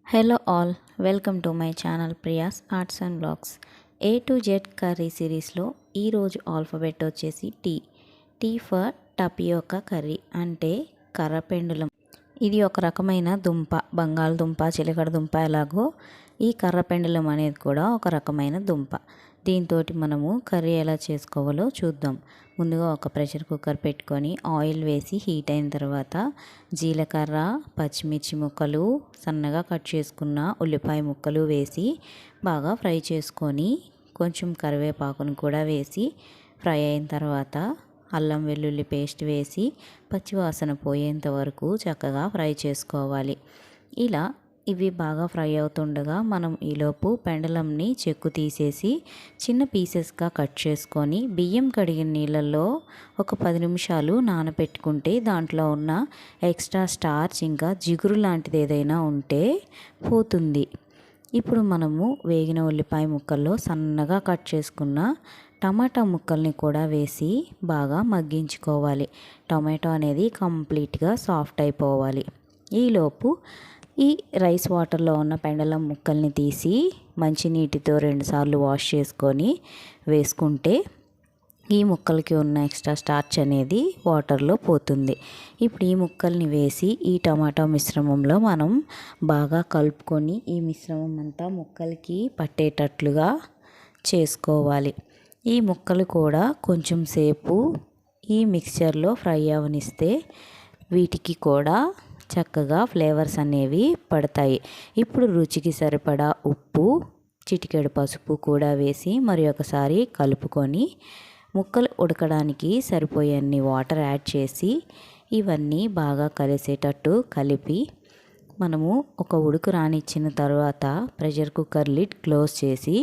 Hello all, welcome to my channel Priya's arts and blogs. A to Z curry సిరీస్లో ఈరోజు alphabet వచ్చేసి tea for tapioca curry, అంటే కర్రపెండులం. ఇది ఒక రకమైన దుంప, బంగాళదుంప, చిలకడ దుంప ఎలాగో ఈ కర్రపెండులం అనేది కూడా ఒక రకమైన దుంప. దీంతో మనము కర్రీ ఎలా చేసుకోవాలో చూద్దాం. ముందుగా ఒక ప్రెషర్ కుక్కర్ పెట్టుకొని ఆయిల్ వేసి హీట్ అయిన తర్వాత జీలకర్ర, పచ్చిమిర్చి ముక్కలు, సన్నగా కట్ చేసుకున్న ఉల్లిపాయ ముక్కలు వేసి బాగా ఫ్రై చేసుకొని కొంచెం కరివేపాకును కూడా వేసి ఫ్రై అయిన తర్వాత అల్లం వెల్లుల్లి పేస్ట్ వేసి పచ్చివాసన పోయేంత వరకు చక్కగా ఫ్రై చేసుకోవాలి. ఇలా ఇవి బాగా ఫ్రై అవుతుండగా మనం ఈలోపు పెండలంని చెక్కు తీసేసి చిన్న పీసెస్గా కట్ చేసుకొని బియ్యం కడిగిన నీళ్ళల్లో ఒక 10 నిమిషాలు నానబెట్టుకుంటే దాంట్లో ఉన్న ఎక్స్ట్రా స్టార్చ్ ఇంకా జిగురు లాంటిది ఏదైనా ఉంటే పోతుంది. ఇప్పుడు మనము వేగిన ఉల్లిపాయ ముక్కల్లో సన్నగా కట్ చేసుకున్న టమాటా ముక్కల్ని కూడా వేసి బాగా మగ్గించుకోవాలి. టమాటో అనేది కంప్లీట్గా సాఫ్ట్ అయిపోవాలి. ఈలోపు ఈ రైస్ వాటర్లో ఉన్న పెండలం ముక్కల్ని తీసి మంచినీటితో 2 సార్లు వాష్ చేసుకొని వేసుకుంటే ఈ ముక్కలకి ఉన్న ఎక్స్ట్రా స్టార్చ్ అనేది వాటర్లో పోతుంది. ఇప్పుడు ఈ ముక్కల్ని వేసి ఈ టమాటో మిశ్రమంలో మనం బాగా కలుపుకొని ఈ మిశ్రమం అంతా ముక్కలకి పట్టేటట్లుగా చేసుకోవాలి. ఈ ముక్కలు కూడా కొంచెం సేపు ఈ మిక్చర్లో ఫ్రై అవనిస్తే వీటికి కూడా చక్కగా ఫ్లేవర్స్ అనేవి పడతాయి. ఇప్పుడు రుచికి సరిపడా ఉప్పు, చిటికెడు పసుపు కూడా వేసి మరి ఒకసారి కలుపుకొని ముక్కలు ఉడకడానికి సరిపోయేన్ని వాటర్ యాడ్ చేసి ఇవన్నీ బాగా కలిసేటట్టు కలిపి మనము ఒక ఉడుకు రానిచ్చిన తర్వాత ప్రెషర్ కుక్కర్ లిడ్ క్లోజ్ చేసి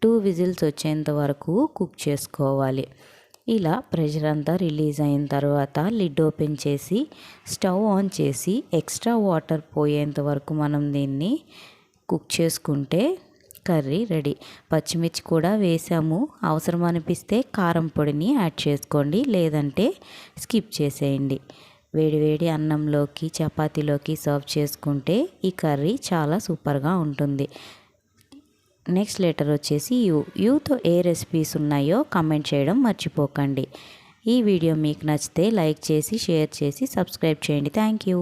2 విజిల్స్ వచ్చేంత వరకు కుక్ చేసుకోవాలి. ఇలా ప్రెషర్ అంతా రిలీజ్ అయిన తర్వాత లిడ్ ఓపెన్ చేసి స్టవ్ ఆన్ చేసి ఎక్స్ట్రా వాటర్ పోయేంత వరకు మనం దీన్ని కుక్ చేసుకుంటే కర్రీ రెడీ. పచ్చిమిర్చి కూడా వేసాము, అవసరం అనిపిస్తే కారం పొడిని యాడ్ చేసుకోండి, లేదంటే స్కిప్ చేసేయండి. వేడివేడి అన్నంలోకి చపాతీలోకి సర్వ్ చేసుకుంటే ఈ కర్రీ చాలా సూపర్గా ఉంటుంది. నెక్స్ట్ లెటర్ వచ్చేసి యూతో ఏ రెసిపీస్ ఉన్నాయో కామెంట్ చేయడం మర్చిపోకండి. ఈ వీడియో మీకు నచ్చితే లైక్ చేసి షేర్ చేసి సబ్స్క్రైబ్ చేయండి. Thank you.